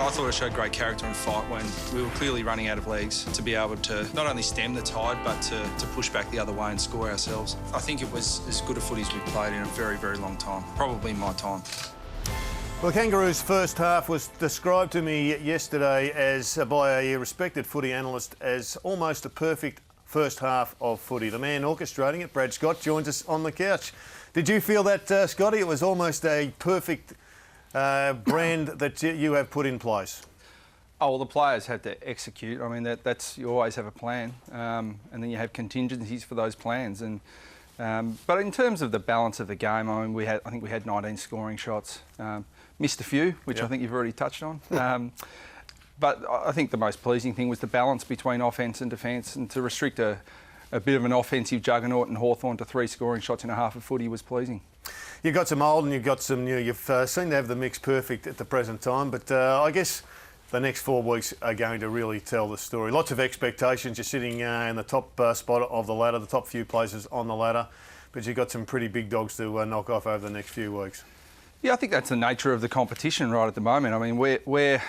I thought it showed great character and fight when we were clearly running out of legs to be able to not only stem the tide but to push back the other way and score ourselves. I think it was as good a footy as we've played in a very, very long time, probably in my time. Well, the Kangaroos' first half was described to me yesterday as by a respected footy analyst as almost a perfect first half of footy. The man orchestrating it, Brad Scott, joins us on the couch. Did you feel that, Scotty? It was almost a perfect brand that you have put in place. Oh, well, the players had to execute. I mean, that's you always have a plan, and then you have contingencies for those plans. And but in terms of the balance of the game, I mean, I think we had 19 scoring shots, missed a few, which I think you've already touched on. But I think the most pleasing thing was the balance between offence and defence, and to restrict a bit of an offensive juggernaut and Hawthorn to 3 scoring shots in a half of footy was pleasing. You've got some old and you've got some new. You've seemed to have the mix perfect at the present time, but I guess the next 4 weeks are going to really tell the story. Lots of expectations. You're sitting in the top spot of the ladder, the top few places on the ladder, but you've got some pretty big dogs to knock off over the next few weeks. Yeah, I think that's the nature of the competition right at the moment. I mean, we're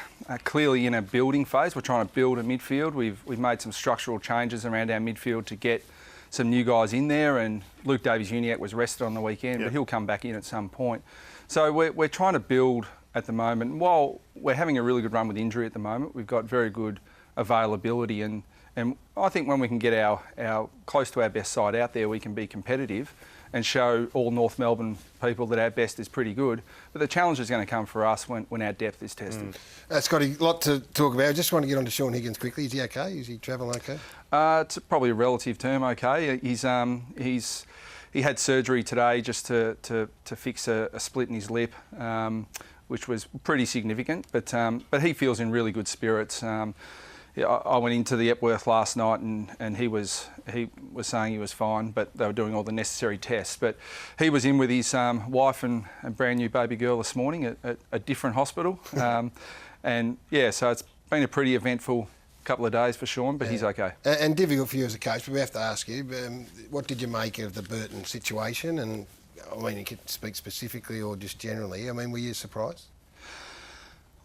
clearly in a building phase. We're trying to build a midfield. We've made some structural changes around our midfield to get some new guys in there, and Luke Davies-Uniacke was rested on the weekend, but he'll come back in at some point. So we're trying to build at the moment. While we're having a really good run with injury at the moment, we've got very good availability, and I think when we can get our close to our best side out there, we can be competitive and show all North Melbourne people that our best is pretty good. But the challenge is going to come for us when our depth is tested. Scotty, a lot to talk about. I just want to get on to Shaun Higgins quickly. Is he okay? Is he travelling okay? It's probably a relative term okay. He had surgery today just to fix a split in his lip, which was pretty significant. But he feels in really good spirits. I went into the Epworth last night and he was saying he was fine, but they were doing all the necessary tests. But he was in with his wife and brand new baby girl this morning at a different hospital. And yeah, so it's been a pretty eventful couple of days for Shaun, but he's okay. And difficult for you as a coach, but we have to ask you, what did you make of the Burton situation? And I mean, you could speak specifically or just generally. I mean, were you surprised?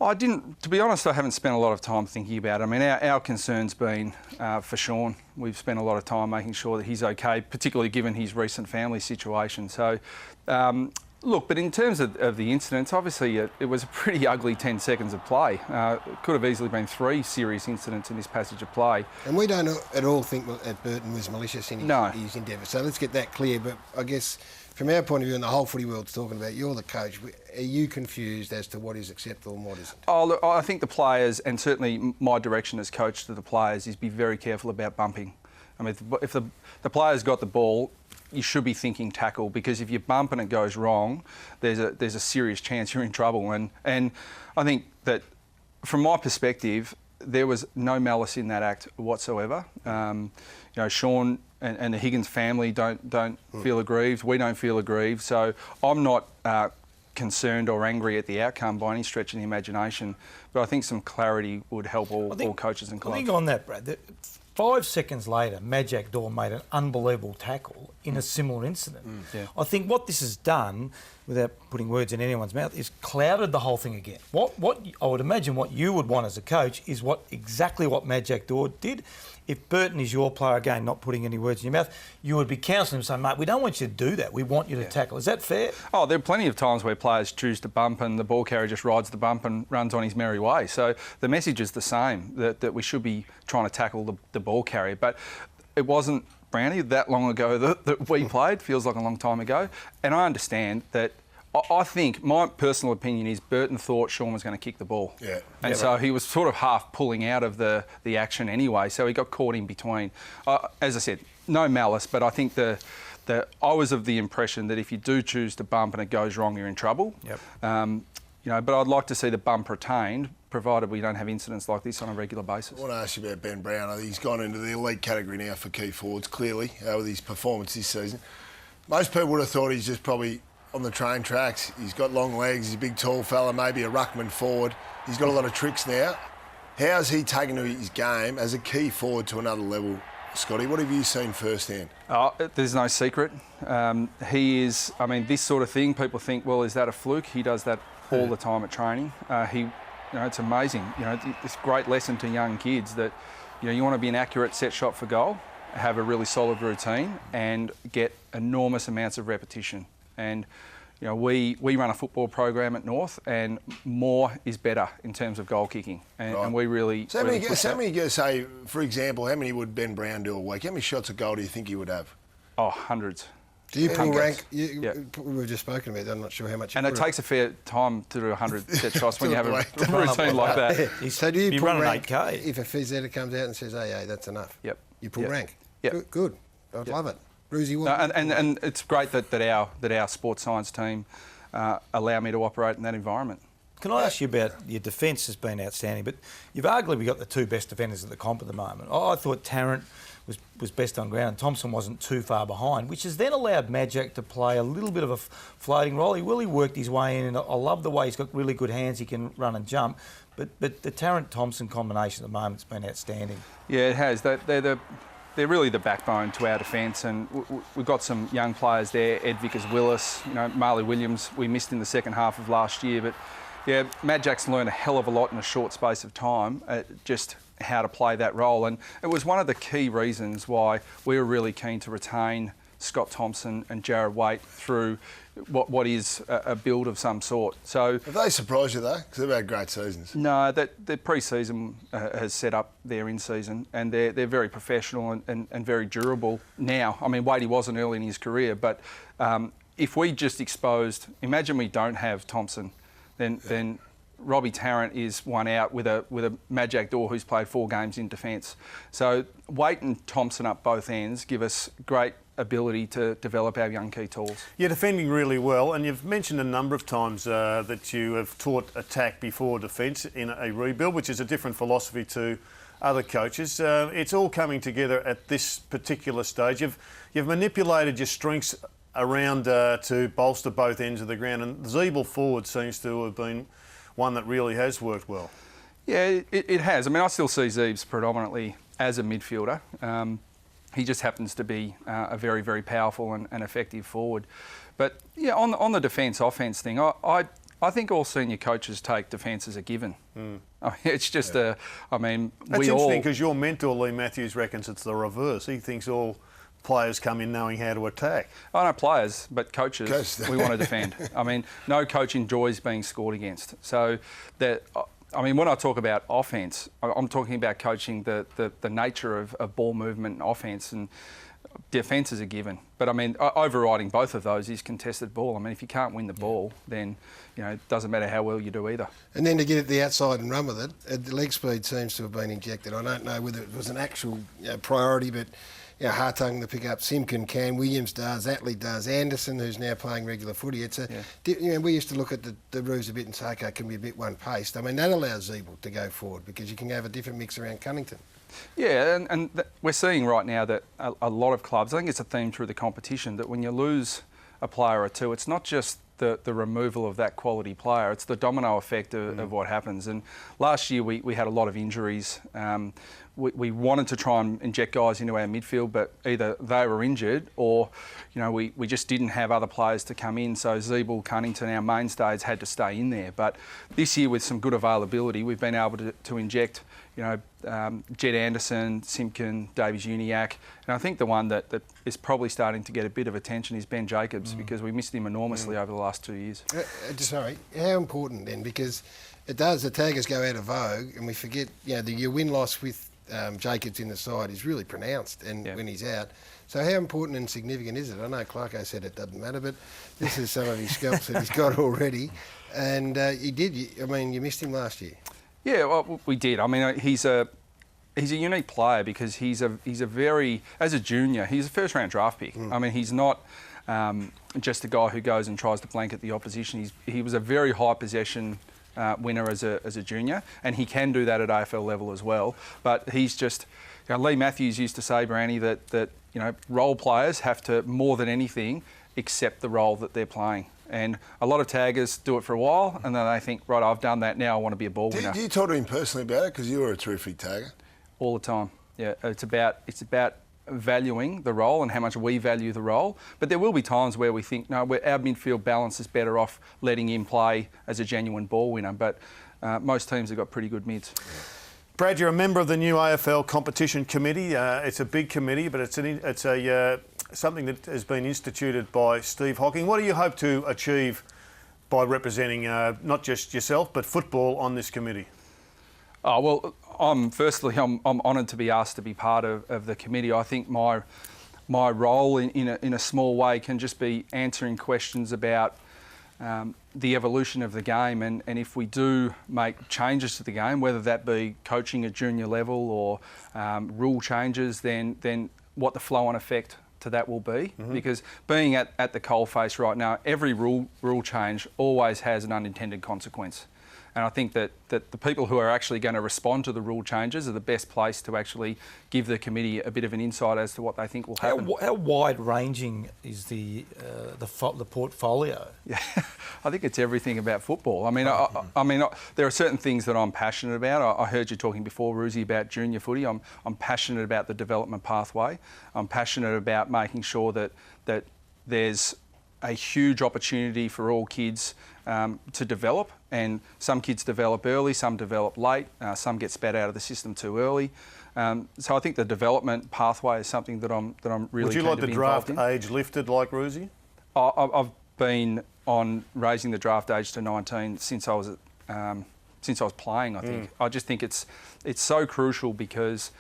I didn't, to be honest, I haven't spent a lot of time thinking about it. I mean, our concern's been for Shaun. We've spent a lot of time making sure that he's okay, particularly given his recent family situation. So, look, but in terms of the incidents, obviously it was a pretty ugly 10 seconds of play. It could have easily been 3 serious incidents in this passage of play. And we don't at all think that Burton was malicious in his endeavour. So let's get that clear. But I guess from our point of view, and the whole footy world's talking about, you're the coach. Are you confused as to what is acceptable and what isn't? Oh, look, I think the players, and certainly my direction as coach to the players, is be very careful about bumping. I mean, if the player's got the ball, you should be thinking tackle, because if you bump and it goes wrong, there's a serious chance you're in trouble. And I think that, from my perspective, there was no malice in that act whatsoever. You know, Shaun and the Higgins family don't feel aggrieved. We don't feel aggrieved. So I'm not concerned or angry at the outcome by any stretch of the imagination. But I think some clarity would help all coaches and clubs. I think on that, Brad, 5 seconds later, Majak Daw made an unbelievable tackle in a similar incident. Yeah. I think what this has done, without putting words in anyone's mouth, is clouded the whole thing again. What I would imagine what you would want as a coach is exactly what Majak Daw did. If Burton is your player, again, not putting any words in your mouth, you would be counselling him saying, mate, we don't want you to do that. We want you to tackle. Is that fair? Oh, there are plenty of times where players choose to bump and the ball carrier just rides the bump and runs on his merry way. So the message is the same, that we should be trying to tackle the ball carrier. But it wasn't, Brownie, that long ago that we played. Feels like a long time ago. And I understand that. I think, my personal opinion is, Burton thought Shaun was going to kick the ball. Yeah. And so he was sort of half pulling out of the action anyway, so he got caught in between. As I said, no malice, but I think I was of the impression that if you do choose to bump and it goes wrong, you're in trouble. Yep. You know, but I'd like to see the bump retained, provided we don't have incidents like this on a regular basis. I want to ask you about Ben Brown. I think he's gone into the elite category now for key forwards, clearly, with his performance this season. Most people would have thought he's just probably on the train tracks. He's got long legs, he's a big tall fella, maybe a ruckman forward. He's got a lot of tricks now. How's he taken to his game as a key forward to another level, Scotty? What have you seen firsthand? There's no secret. He is, I mean, this sort of thing, people think, well, is that a fluke? He does that all the time at training. it's amazing. It's a great lesson to young kids that, you want to be an accurate set shot for goal, have a really solid routine, and get enormous amounts of repetition. And we run a football program at North, and more is better in terms of goal kicking, and we really. So how many, say, for example, how many would Ben Brown do a week? How many shots of goal do you think he would have? Oh, hundreds. Do you pull rank? We've just spoken about that. I'm not sure how much. And it takes a fair time to do 100 set shots when you have a routine like that. So do you pull rank 8K. if a phys editor comes out and says, "Hey, that's enough"? Yep. You pull rank. Yep. Good. I'd love it. Brucey, and it's great that our sports science team allow me to operate in that environment. Can I ask you about your defence has been outstanding, but you've arguably got the two best defenders at the comp at the moment. I thought Tarrant was best on ground and Thompson wasn't too far behind, which has then allowed Majak to play a little bit of a floating role. He really worked his way in, and I love the way he's got really good hands, he can run and jump. But the Tarrant-Thompson combination at the moment's been outstanding. Yeah, it has. They're really the backbone to our defence, and we've got some young players there. Ed Vickers-Willis, Marley Williams, we missed in the second half of last year, but yeah, Majak's learned a hell of a lot in a short space of time, just how to play that role. And it was one of the key reasons why we were really keen to retain Scott Thompson and Jared Waite through what is a build of some sort. So have they surprised you though? Because they've had great seasons. No, their pre-season has set up their in-season, and they're very professional and very durable now. I mean, Waite wasn't early in his career, but if we just exposed, imagine we don't have Thompson, then Robbie Tarrant is one out with a Majak Dor who's played 4 games in defence. So Waite and Thompson up both ends give us great ability to develop our young key tools. You're defending really well, and you've mentioned a number of times that you have taught attack before defence in a rebuild, which is a different philosophy to other coaches. It's all coming together at this particular stage. You've manipulated your strengths around to bolster both ends of the ground, and Zeeble forward seems to have been one that really has worked well. Yeah, it has. I mean, I still see Zeebs predominantly as a midfielder. He just happens to be a very, very powerful and effective forward. But yeah, on the defence-offence thing, I think all senior coaches take defence as a given. It's just That's interesting because your mentor, Lee Matthews, reckons it's the reverse. He thinks all players come in knowing how to attack. I know players, but coaches, we want to defend. I mean, no coach enjoys being scored against. So when I talk about offence, I'm talking about coaching the nature of ball movement and offence, and defence is a given. But I mean, overriding both of those is contested ball. I mean, if you can't win the ball, then it doesn't matter how well you do either. And then to get it the outside and run with it, the leg speed seems to have been injected. I don't know whether it was an actual priority, but Hartung to pick up, Simkin can, Williams does, Atley does, Anderson, who's now playing regular footy. It's we used to look at the Roos a bit and say, okay, can be a bit one-paced. I mean, that allows Zeeble to go forward because you can have a different mix around Cunnington. Yeah, and we're seeing right now that a lot of clubs, I think it's a theme through the competition, that when you lose a player or two, it's not just the removal of that quality player, it's the domino effect of what happens. And last year we had a lot of injuries. We wanted to try and inject guys into our midfield, but either they were injured or we just didn't have other players to come in. So Zeeble, Cunnington, our mainstays had to stay in there. But this year with some good availability, we've been able to inject Jed Anderson, Simpkin, Davies Uniacke, and I think the one that is probably starting to get a bit of attention is Ben Jacobs because we missed him enormously over the last 2 years. Sorry, how important then? Because it does, the taggers go out of vogue and we forget, your win-loss with Jacobs in the side is really pronounced when he's out. So how important and significant is it? I know Clarko said it doesn't matter, but this is some of his scalps that he's got already. And he did, you missed him last year. Yeah, well, we did. I mean, he's a unique player because he's a very, as a junior, he's a first-round draft pick. I mean, he's not just a guy who goes and tries to blanket the opposition. He was a very high possession winner as a junior, and he can do that at AFL level as well. But he's just, Lee Matthews used to say, Brownie, that role players have to, more than anything, accept the role that they're playing. And a lot of taggers do it for a while, and then they think, right, I've done that, now I want to be a ball winner. Do you talk to him personally about it? Because you were a terrific tagger. All the time, yeah. It's about valuing the role and how much we value the role. But there will be times where we think, no, our midfield balance is better off letting him play as a genuine ball winner. But most teams have got pretty good mids. Brad, you're a member of the new AFL competition committee. It's a big committee, but it's something that has been instituted by Steve Hocking. What do you hope to achieve by representing not just yourself but football on this committee? Oh, well, I'm honoured to be asked to be part of the committee. I think my role in a small way can just be answering questions about the evolution of the game, and if we do make changes to the game, whether that be coaching at junior level or rule changes, then what the flow-on effect to that will be. Because being at the coalface right now, every rule change always has an unintended consequence. And I think that the people who are actually going to respond to the rule changes are the best place to actually give the committee a bit of an insight as to what they think will happen. How wide-ranging is the portfolio? Yeah, I think it's everything about football. I mean, there are certain things that I'm passionate about. I heard you talking before, Ruzi, about junior footy. I'm passionate about the development pathway. I'm passionate about making sure that there's a huge opportunity for all kids to develop, and some kids develop early, some develop late, some get spat out of the system too early. So I think the development pathway is something that I'm really. Would you like the draft age lifted like Ruzi? I've been on raising the draft age to 19 since I was playing. I think I just think it's so crucial because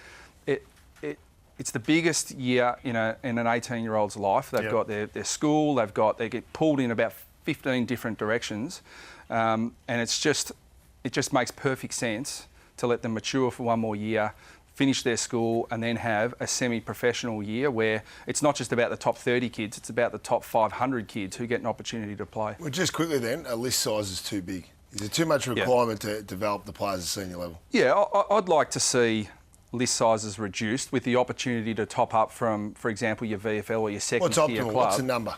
it's the biggest year in an 18-year-old's life. They've got their school, they get pulled in about 15 different directions, and it just makes perfect sense to let them mature for one more year, finish their school, and then have a semi-professional year where it's not just about the top 30 kids, it's about the top 500 kids who get an opportunity to play. Well, just quickly then, a list size is too big. Is it too much requirement to develop the players at senior level? Yeah, I'd like to see list sizes reduced with the opportunity to top up from, for example, your VFL or your second tier club. What's the number?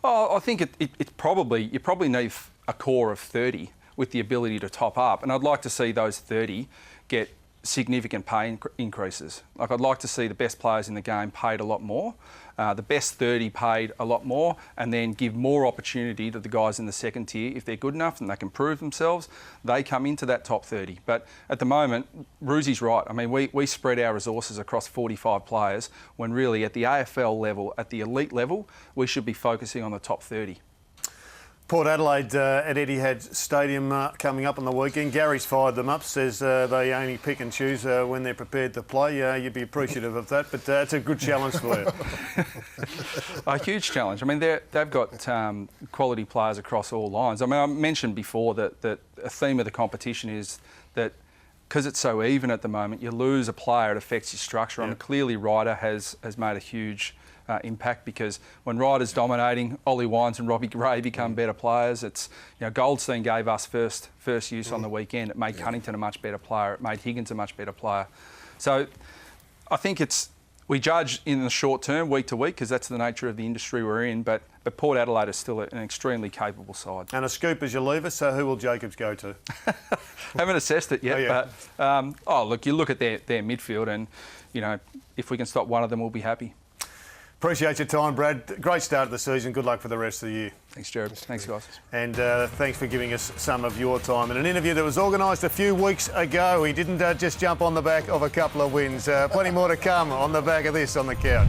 Oh, I think you probably need a core of 30 with the ability to top up, and I'd like to see those 30 get significant pay increases. Like, I'd like to see the best players in the game paid a lot more, the best 30 paid a lot more, and then give more opportunity to the guys in the second tier. If they're good enough and they can prove themselves, they come into that top 30. But at the moment, Ruzi's right. I mean, we spread our resources across 45 players when really at the AFL level, at the elite level, we should be focusing on the top 30. Port Adelaide at Etihad Stadium coming up on the weekend. Gary's fired them up, says they only pick and choose when they're prepared to play. You'd be appreciative of that, but it's a good challenge for you. A huge challenge. I mean, they've got quality players across all lines. I mean, I mentioned before that a theme of the competition is that because it's so even at the moment, you lose a player, it affects your structure. I mean, clearly Ryder has made a huge impact, because when Ryder's dominating, Ollie Wines and Robbie Gray become better players. It's, Goldstein gave us first use on the weekend. It made Cunnington a much better player. It made Higgins a much better player. So I think we judge in the short term, week to week, because that's the nature of the industry we're in. But Port Adelaide is still an extremely capable side. And a scoop as you leave us. So who will Jacobs go to? Haven't assessed it yet, but look, you look at their midfield, and if we can stop one of them, we'll be happy. Appreciate your time, Brad. Great start of the season. Good luck for the rest of the year. Thanks, Jared. Thanks, guys. And thanks for giving us some of your time. In an interview that was organised a few weeks ago, he didn't just jump on the back of a couple of wins. Plenty more to come on the back of this on the couch.